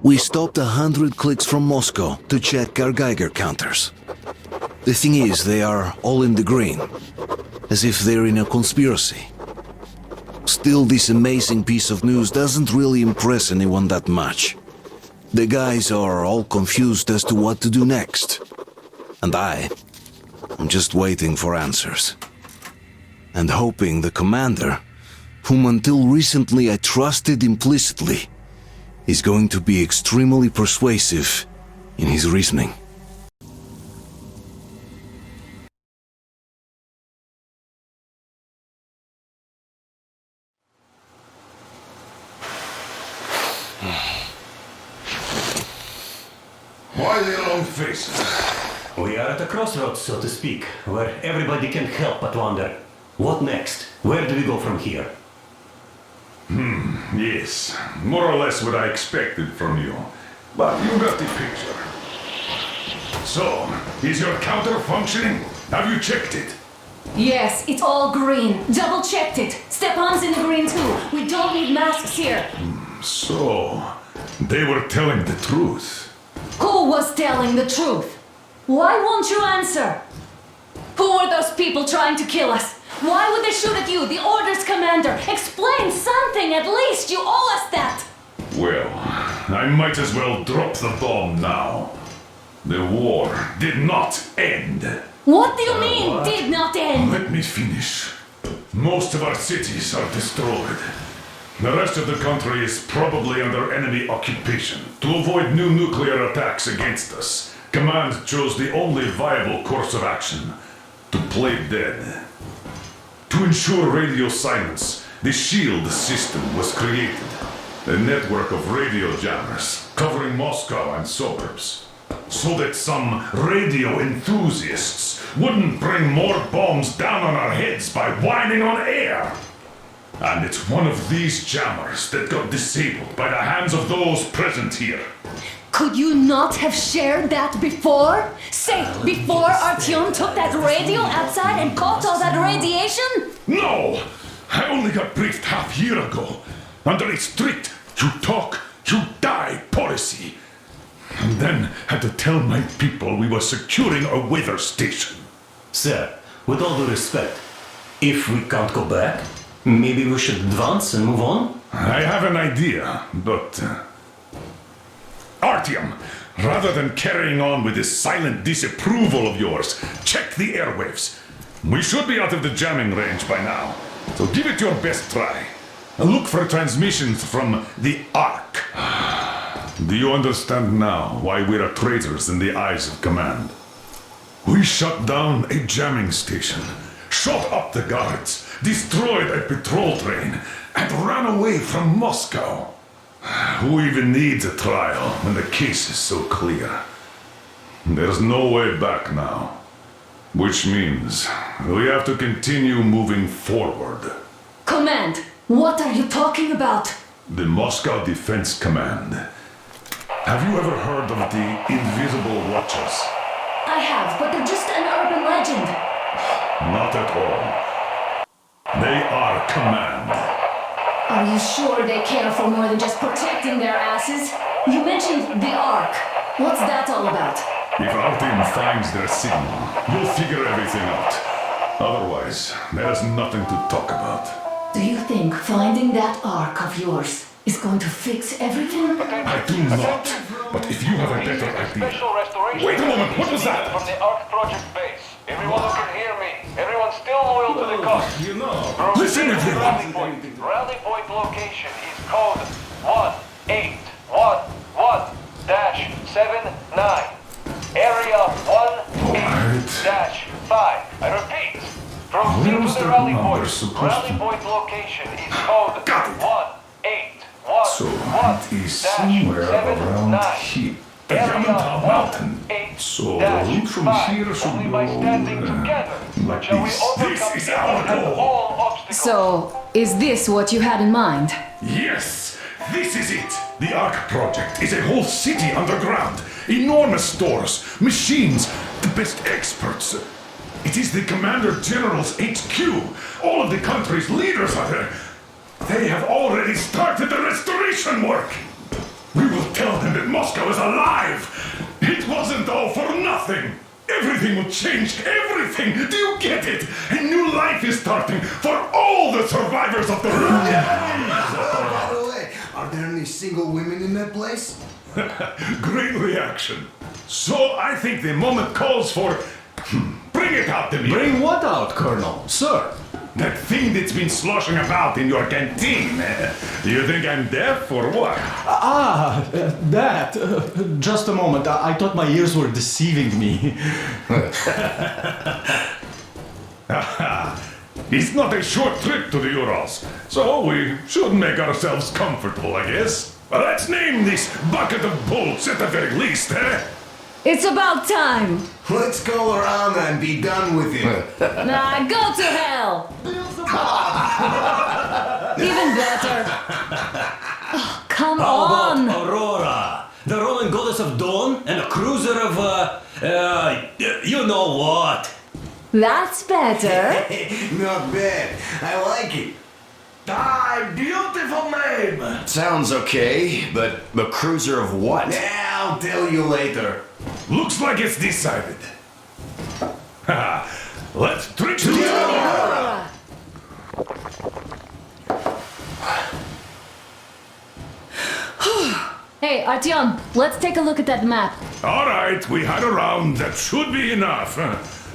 We stopped 100 clicks from Moscow to check our Geiger counters. The thing is, they are all in the green, as if they're in a conspiracy. Still, this amazing piece of news doesn't really impress anyone that much. The guys are all confused as to what to do next. And I'm just waiting for answers. And hoping the commander, whom until recently I trusted implicitly, is going to be extremely persuasive in his reasoning. Why the long faces? We are at a crossroads, so to speak, where everybody can help but wonder, what next? Where do we go from here? Yes, more or less what I expected from you. But you got the picture. So, is your counter functioning? Have you checked it? Yes, it's all green. Double-checked it. Stepan's in the green too. We don't need masks here. So, they were telling the truth. Who was telling the truth? Why won't you answer? Who were those people trying to kill us? Why would they shoot at you, the Order's commander? Explain something, at least! You owe us that! Well, I might as well drop the bomb now. The war did not end. What do you mean, did not end? Let me finish. Most of our cities are destroyed. The rest of the country is probably under enemy occupation. To avoid new nuclear attacks against us, Command chose the only viable course of action: to play dead. To ensure radio silence, the SHIELD system was created. A network of radio jammers covering Moscow and suburbs. So that some radio enthusiasts wouldn't bring more bombs down on our heads by whining on air. And it's one of these jammers that got disabled by the hands of those present here. Could you not have shared that before? Say, before Artyom took that radio outside and caught all that radiation? No! I only got briefed half year ago, under a strict you talk, you die policy. And then had to tell my people we were securing a weather station. Sir, with all due respect, if we can't go back, maybe we should advance and move on? I have an idea, but... Artyom, rather than carrying on with this silent disapproval of yours, check the airwaves. We should be out of the jamming range by now, so give it your best try. Look for transmissions from the Ark. Do you understand now why we're traitors in the eyes of Command? We shut down a jamming station, shot up the guards, destroyed a patrol train, and ran away from Moscow. Who even needs a trial when the case is so clear? There's no way back now. Which means we have to continue moving forward. Command, what are you talking about? The Moscow Defense Command. Have you ever heard of the Invisible Watchers? I have, but they're just an urban legend. Not at all. They are Command. Are you sure they care for more than just protecting their asses? You mentioned the Ark. What's that all about? If Artyom finds their signal, you'll figure everything out. Otherwise, there's nothing to talk about. Do you think finding that Ark of yours is going to fix everything? I do not. But if you have a better idea... Special restoration. Wait a moment, what was that? From the Ark project base. Everyone who can hear me. Everyone still loyal to the cause. You know... Listen, everyone! Rally point location is code 1811-79. Area 18-5. I repeat. Proceed Where was to the that rally number point. supposed Rally to- point location is code Got it. 1811-79. So it is somewhere around here. The Ural Mountains. So the route from here should Only go by standing together. like Shall we this. overcome This is evil our and goal. all obstacles? So, is this what you had in mind? Yes, this is it. The Ark project is a whole city underground. Enormous stores, machines, the best experts. It is the Commander General's HQ. All of the country's leaders are there. They have already started the restoration work. We will tell them that Moscow is alive! It wasn't all for nothing! Everything will change, everything! Do you get it? A new life is starting for all the survivors of the By the way, are there any single women in that place? Great reaction. So I think the moment calls for... Bring it out, Dmitry! Bring what out, Colonel? Sir? That thing that's been sloshing about in your canteen. Do you think I'm deaf or what? That. Just a moment. I thought my ears were deceiving me. It's not a short trip to the Urals, so we should make ourselves comfortable, I guess. Let's name this bucket of bolts at the very least, eh? It's about time! Let's go around and be done with it. Nah, go to hell! Even better. Oh, come How on! about Aurora, the Roman goddess of dawn, and a cruiser of, you know what? That's better. Not bad. I like it. Ah, beautiful name! Sounds okay, but a cruiser of what? Yeah, I'll tell you later. Looks like it's decided. Let's trick to Aurora! Hey, Artyom, let's take a look at that map. All right, we had a round. That should be enough.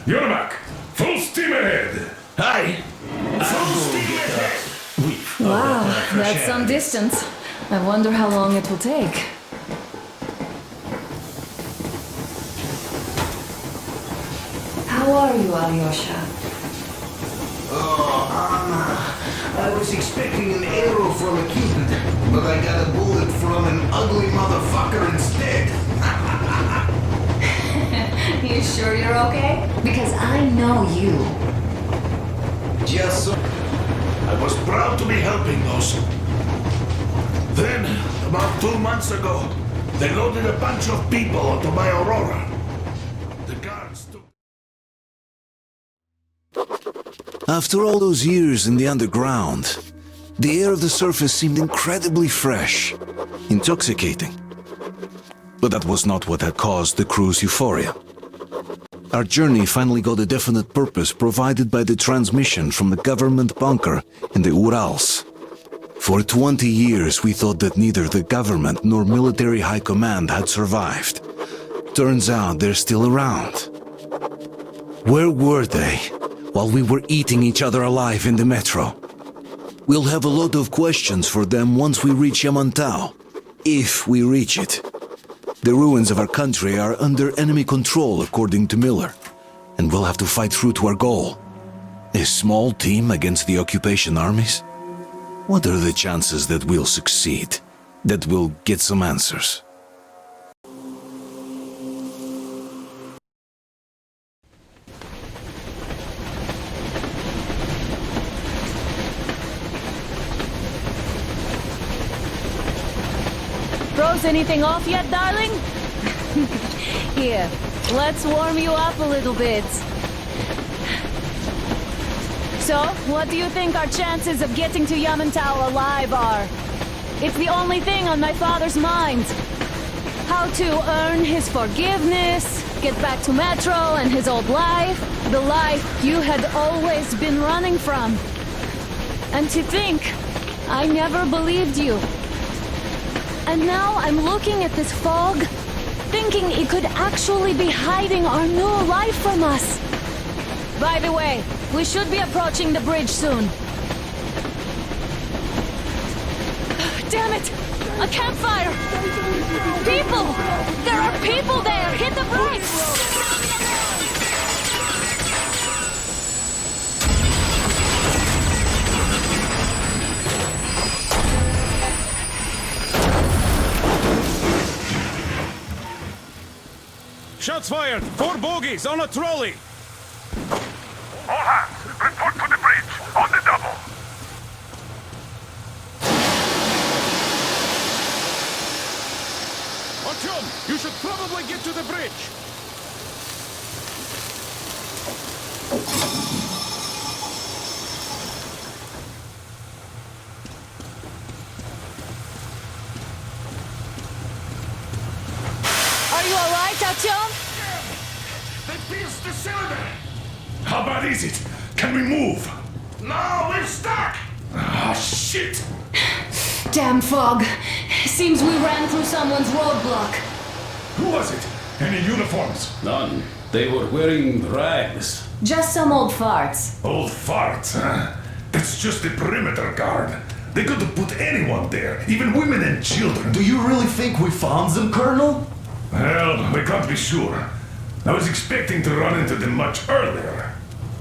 You're back. Full steam ahead. Hi. Full steam ahead. Wow, that's some distance. I wonder how long it will take. How are you, Alyosha? Oh, Anna. I was expecting an arrow from a Cupid, but I got a bullet from an ugly motherfucker instead. You sure you're okay? Because I know you. Just so. I was proud to be helping those. Then, about 2 months ago, they loaded a bunch of people onto my Aurora. The guards took... After all those years in the underground, the air of the surface seemed incredibly fresh, intoxicating. But that was not what had caused the crew's euphoria. Our journey finally got a definite purpose provided by the transmission from the government bunker in the Urals. For 20 years we thought that neither the government nor military high command had survived. Turns out they're still around. Where were they while we were eating each other alive in the metro? We'll have a lot of questions for them once we reach Yamantau, if we reach it. The ruins of our country are under enemy control, according to Miller, and we'll have to fight through to our goal. A small team against the occupation armies? What are the chances that we'll succeed, that we'll get some answers? Froze anything off yet, darling? Here, let's warm you up a little bit. So, what do you think our chances of getting to Yamantau alive are? It's the only thing on my father's mind. How to earn his forgiveness, get back to Metro and his old life, the life you had always been running from. And to think, I never believed you. And now I'm looking at this fog, thinking it could actually be hiding our new life from us. By the way, we should be approaching the bridge soon. Damn it! A campfire! People! There are people there! Hit the brakes! Shots fired! 4 bogies on a trolley! All hands, report to the bridge, on the double. Artyom, you should probably get to the bridge! the cylinder! How bad is it? Can we move? No, we're stuck! Ah, shit! Damn fog. Seems we ran through someone's roadblock. Who was it? Any uniforms? None. They were wearing rags. Just some old farts. Old farts, huh? That's just the perimeter guard. They could have put anyone there, even women and children. Do you really think we found them, Colonel? Well, we can't be sure. I was expecting to run into them much earlier.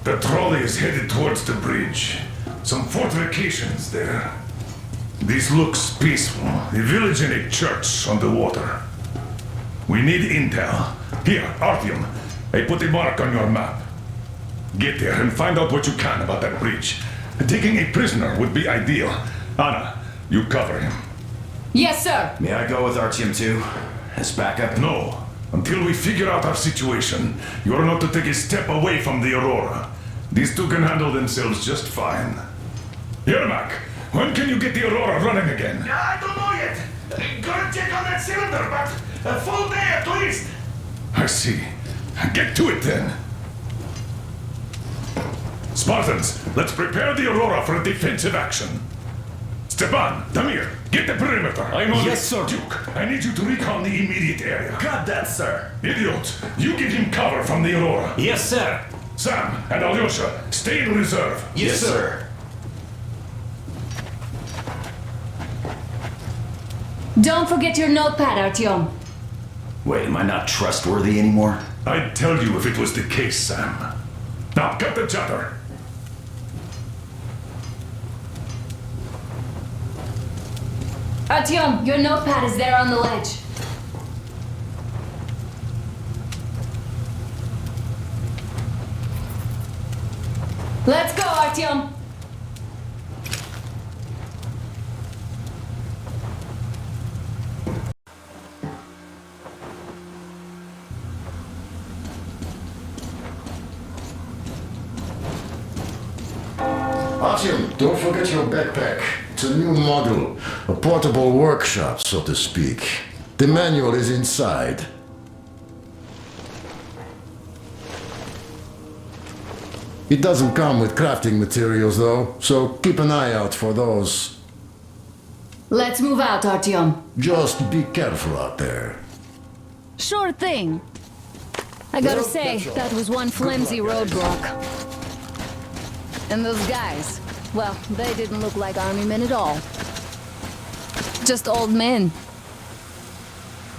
The trolley is headed towards the bridge. Some fortifications there. This looks peaceful. A village and a church on the water. We need intel. Here, Artyom. I put a mark on your map. Get there and find out what you can about that bridge. Taking a prisoner would be ideal. Anna, you cover him. Yes, sir. May I go with Artyom too? As backup? No. Until we figure out our situation, you are not to take a step away from the Aurora. These two can handle themselves just fine. Yermak, when can you get the Aurora running again? I don't know yet. Gotta check on that cylinder, but a full day at least. I see. Get to it then. Spartans, let's prepare the Aurora for a defensive action. Stepan, Damir, get the perimeter. I'm on Yes, sir. Duke, I need you to recon the immediate area. Got that, sir. Idiot, you give him cover from the Aurora. Yes, sir. Sam and Alyosha, stay in reserve. Yes, sir. Don't forget your notepad, Artyom. Wait, am I not trustworthy anymore? I'd tell you if it was the case, Sam. Now, cut the chatter. Artyom, your notepad is there on the ledge. Let's go, Artyom. Artyom, don't forget your backpack. It's a new model, a portable workshop, so to speak. The manual is inside. It doesn't come with crafting materials, though, so keep an eye out for those. Let's move out, Artyom. Just be careful out there. Sure thing. I gotta Well, say, that's all. that was one flimsy Good luck, guys. roadblock. And those guys, well, they didn't look like army men at all. Just old men.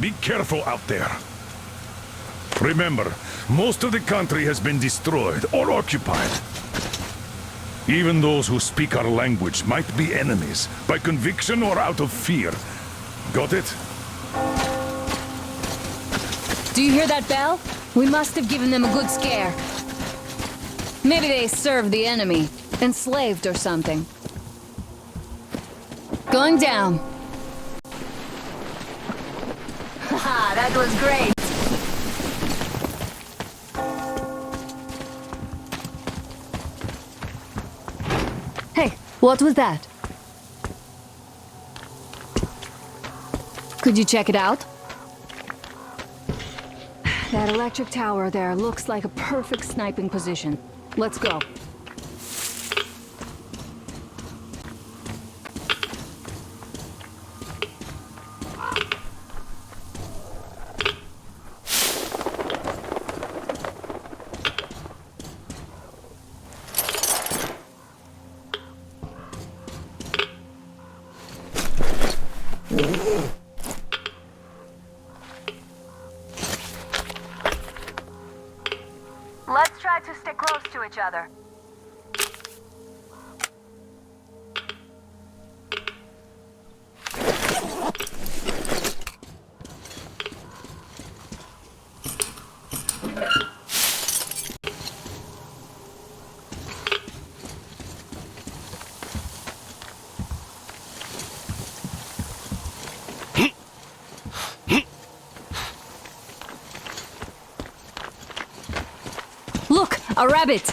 Be careful out there. Remember, most of the country has been destroyed or occupied. Even those who speak our language might be enemies, by conviction or out of fear. Got it? Do you hear that bell? We must have given them a good scare. Maybe they served the enemy, enslaved or something. Going down. Haha, that was great. Hey, what was that? Could you check it out? That electric tower there looks like a perfect sniping position. Let's go. Let's try to stay close to each other. Look, a rabbit!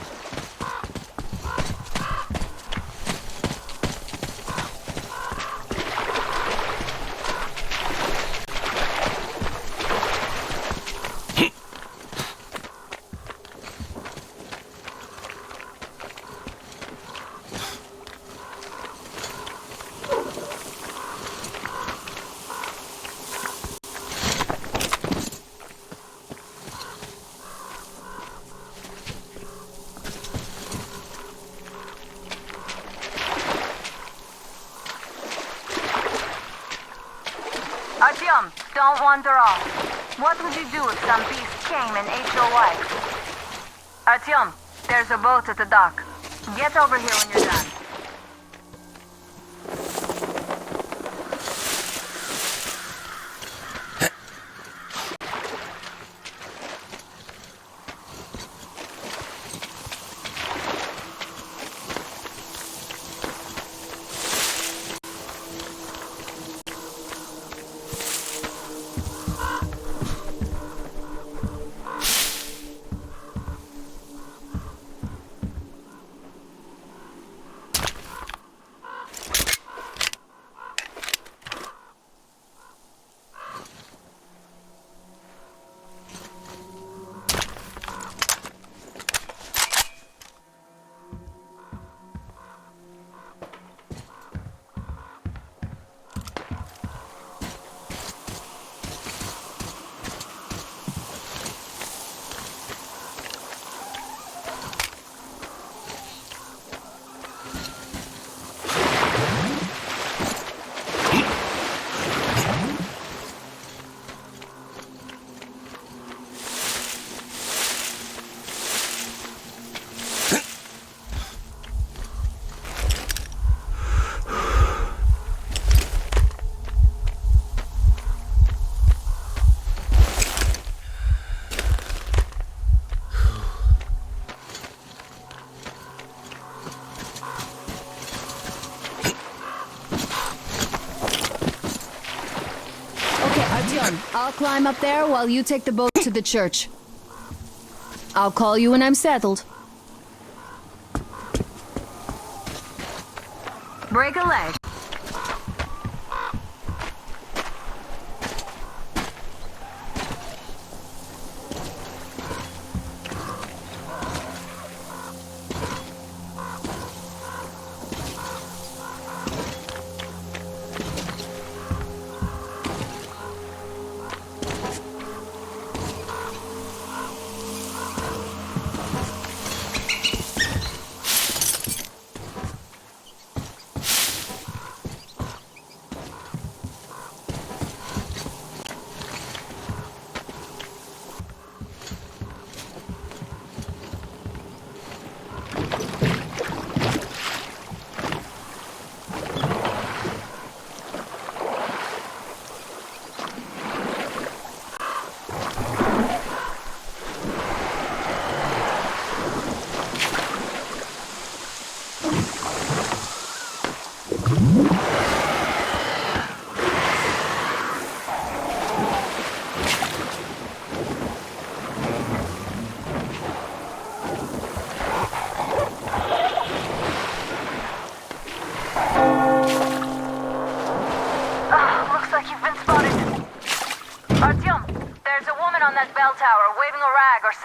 Artyom, don't wander off. What would you do if some beast came and ate your wife? Artyom, there's a boat at the dock. Get over here when you're done. I'll climb up there while you take the boat to the church. I'll call you when I'm settled. Break a leg.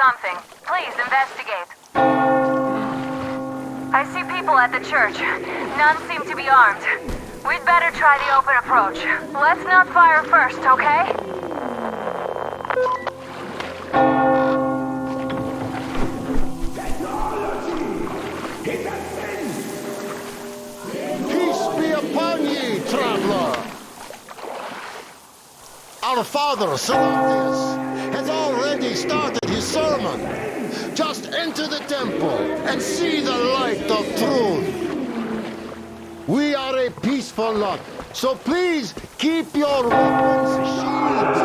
Something. Please investigate. I see people at the church. None seem to be armed. We'd better try the open approach. Let's not fire first, okay? Peace be upon ye, traveler! Our father, Serapis, has already started his sermon. Just enter the temple and see the light of truth. We are a peaceful lot, so please keep your weapons sheathed.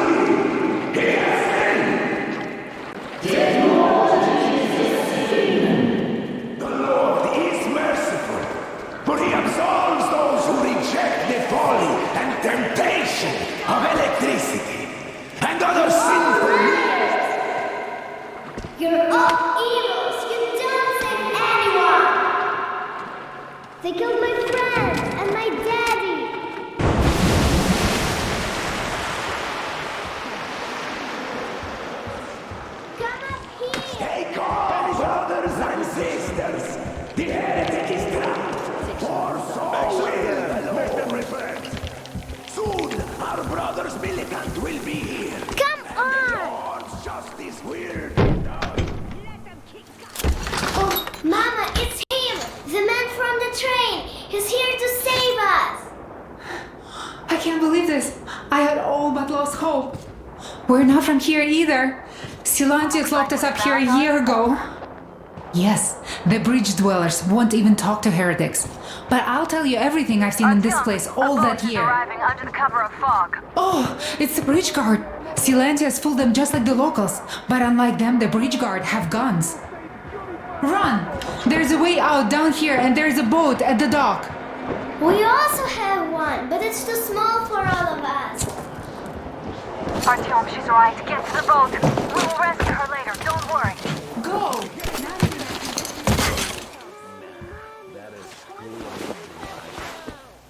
The Lord is merciful, but he absolves those who reject the folly and temptation of electricity and other sinful means. You're all evils! You don't save anyone! They killed my friends and my daddy! Come up here! Stay calm, brothers and sisters! The heretic is trapped, for so will the Lord. Make them repent! Soon, our brother's militant will be here. Come on! Lord's justice will. Oh, Mama, it's him! The man from the train! He's here to save us! I can't believe this! I had all but not lost hope. We're not from here either. Silantius locked us up here a year ago. Yes, the bridge dwellers won't even talk to heretics. But I'll tell you everything I've seen in this place all that year. Arriving under the cover of fog. Oh, it's the bridge guard. Silantius fooled them just like the locals. But unlike them, the bridge guard have guns. Run! There's a way out down here and there's a boat at the dock. We also have one, but it's too small for all of us. Artyom, she's right. Get to the boat. We will rescue her later. Don't worry. Go!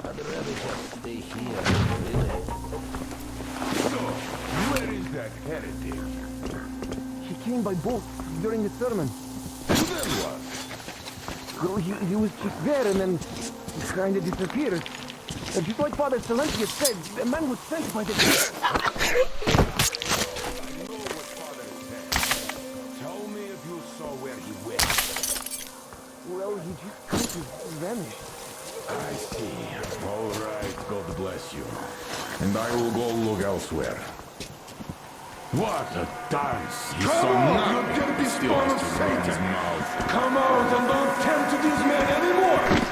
I'd rather just stay here. So, where is that heretic? He came by boat during the sermon. Then what? Well, he was just there and then he kind of disappeared. And just like Father Silantius said, the man was sent by the... I know what Father said. Tell me if you saw where he went. Well, he just kind of vanished. I see. All right, God bless you. And I will go look elsewhere. What a dance! He's so you dirty spawn of Satan! Come out and don't tempt these men anymore!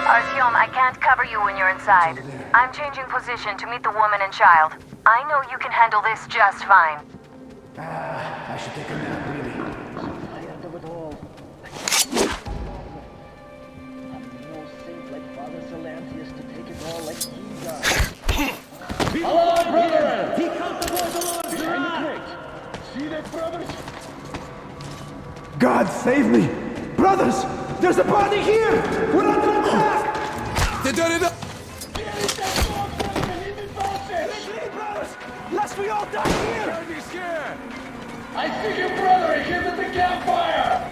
Artyom, I can't cover you when you're inside. I'm changing position to meet the woman and child. I know you can handle this just fine. I should take a nap, really. Tired of it all. No saint like Father Silantius to take it all like he does. Hello, brother! He comes aboard the Lord's behind the crate. See that, brothers? God save me! Brothers! There's a party here! We're under attack! They done it up! Brothers! Lest we all die here! Don't be scared! I see your brother here at the campfire!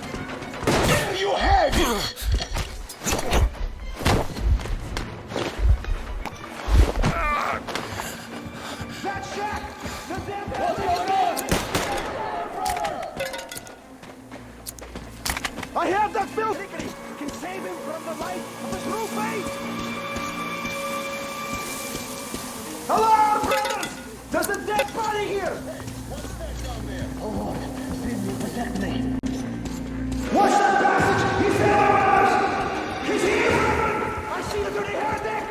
There you have it! That shack! What's going on? I have that filthy can save him from the light of the true faith! Hello, brothers! There's a dead body here! What's that down there? Oh Lord, save me, protect me. Watch that passage! He's there, brothers! He's here! I see the dirty heretic!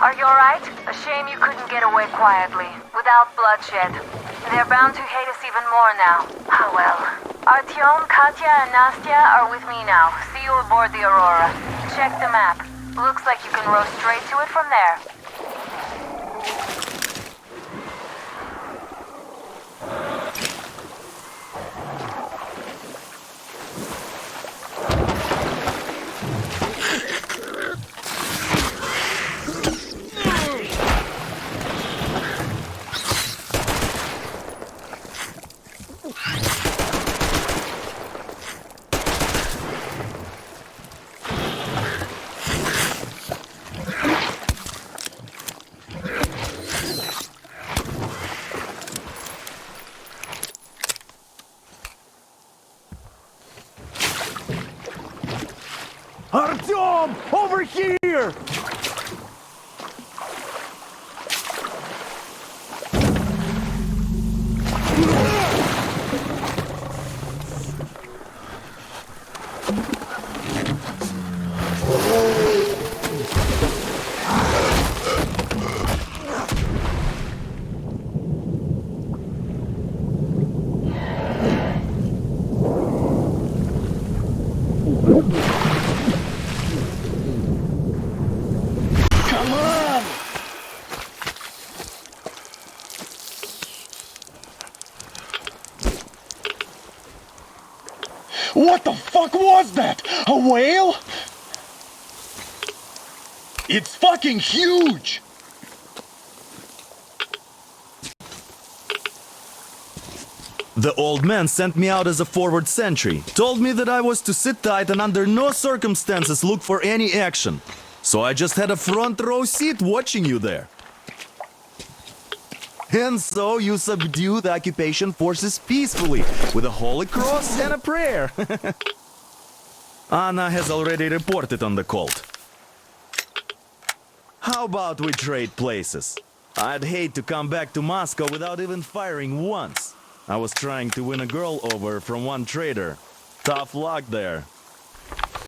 Are you alright? A shame you couldn't get away quietly, without bloodshed. They're bound to hate us even more now. Ah well. Artyom, Katya, and Nastya are with me now. See you aboard the Aurora. Check the map. Looks like you can row straight to it from there. Artyom! Over here! Come on! What the fuck was that? A whale? It's fucking huge! The old man sent me out as a forward sentry, told me that I was to sit tight and under no circumstances look for any action. So I just had a front row seat watching you there. And so you subdue the occupation forces peacefully, with a holy cross and a prayer. Anna has already reported on the cult. How about we trade places? I'd hate to come back to Moscow without even firing once. I was trying to win a girl over from one trader. Tough luck there.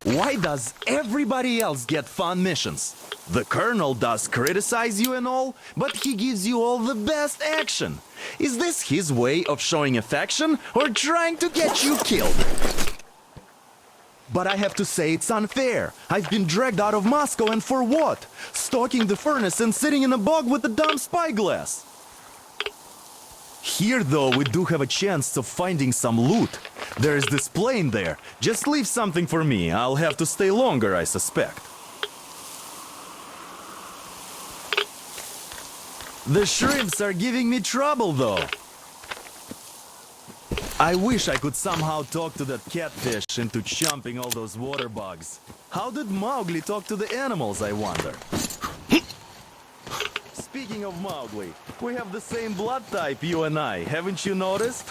Why does everybody else get fun missions? The colonel does criticize you and all, but he gives you all the best action. Is this his way of showing affection or trying to get you killed? But I have to say it's unfair. I've been dragged out of Moscow, and for what? Stalking the furnace and sitting in a bog with a dumb spyglass. Here, though, we do have a chance of finding some loot. There is this plane there. Just leave something for me. I'll have to stay longer, I suspect. The shrimps are giving me trouble, though. I wish I could somehow talk to that catfish into chomping all those water bugs. How did Mowgli talk to the animals, I wonder? Speaking of Mowgli, we have the same blood type, you and I. Haven't you noticed?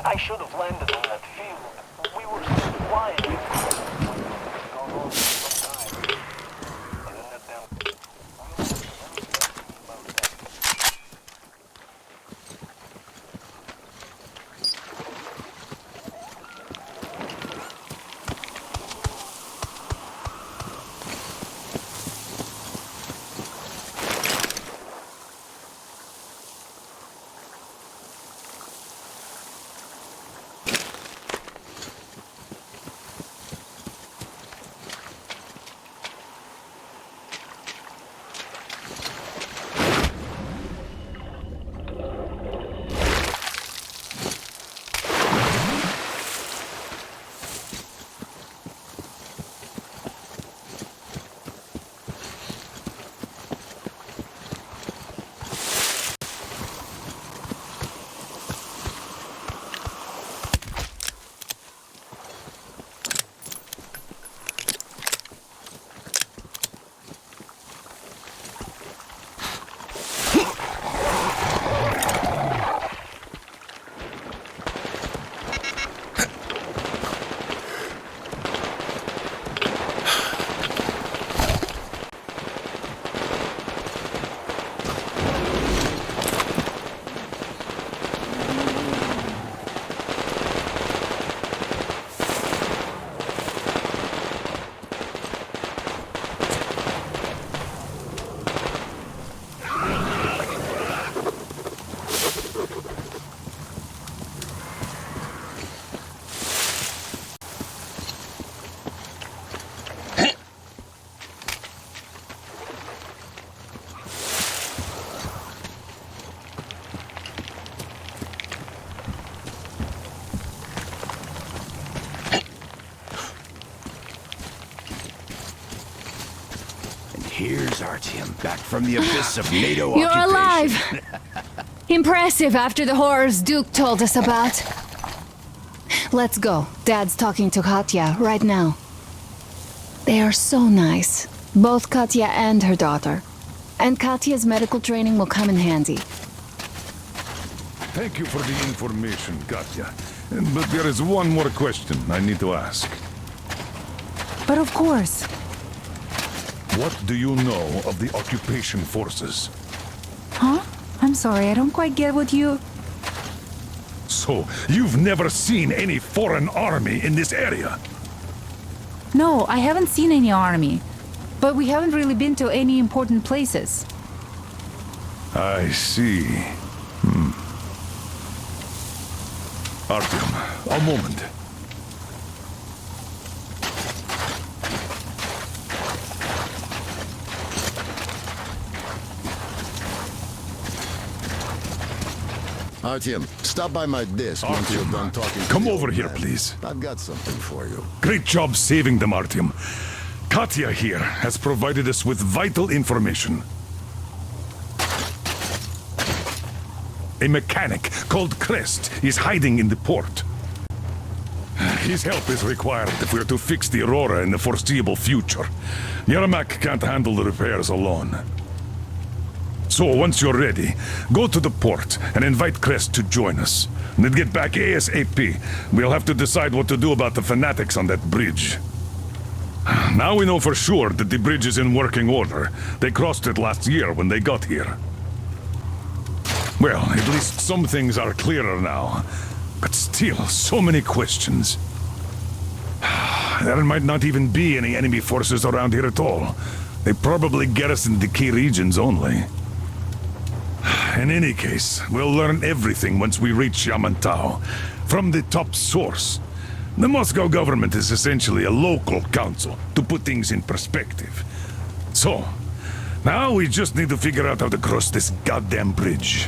I should have landed on that field. We were so quiet. Gone on for some time. And then that damn... Artyom, back from the abyss of NATO You're occupation. alive! Impressive after the horrors Duke told us about. Let's go. Dad's talking to Katya right now. They are so nice. Both Katya and her daughter. And Katya's medical training will come in handy. Thank you for the information, Katya. But there is one more question I need to ask. But of course. What do you know of the occupation forces? Huh? I'm sorry, I don't quite get what you... So, you've never seen any foreign army in this area? No, I haven't seen any army. But we haven't really been to any important places. I see. Artyom, a moment. Artyom, stop by my desk once you're done talking to Come the over old here, man. please. I've got something for you. Great job saving them, Artyom. Katya here has provided us with vital information. A mechanic called Crest is hiding in the port. His help is required if we're to fix the Aurora in the foreseeable future. Yermak can't handle the repairs alone. So, once you're ready, go to the port and invite Crest to join us. And then get back ASAP. We'll have to decide what to do about the fanatics on that bridge. Now we know for sure that the bridge is in working order. They crossed it last year when they got here. Well, at least some things are clearer now. But still, so many questions. There might not even be any enemy forces around here at all. They probably garrison the key regions only. In any case, we'll learn everything once we reach Yamantau. From the top source. The Moscow government is essentially a local council, to put things in perspective. So, now we just need to figure out how to cross this goddamn bridge.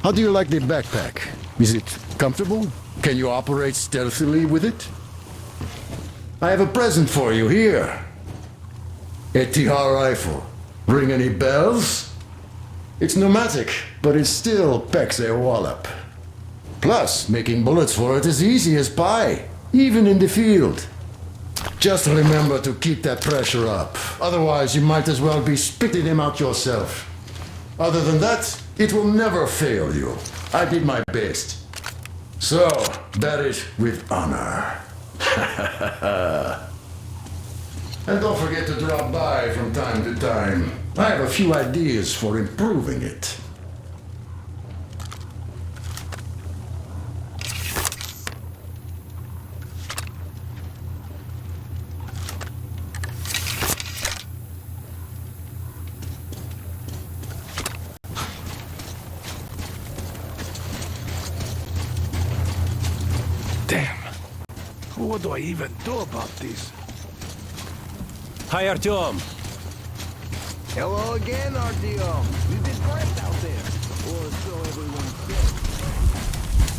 How do you like the backpack? Is it comfortable? Can you operate stealthily with it? I have a present for you here. A TR rifle. Ring any bells? It's pneumatic, but it still packs a wallop. Plus, making bullets for it is easy as pie, even in the field. Just remember to keep that pressure up. Otherwise, you might as well be spitting him out yourself. Other than that, it will never fail you. I did my best. So, bear it with honor. And don't forget to drop by from time to time. I have a few ideas for improving it. Damn. What do I even do about this? Hi, Artyom. Hello again, Artyom. You did great out there. Or so everyone said.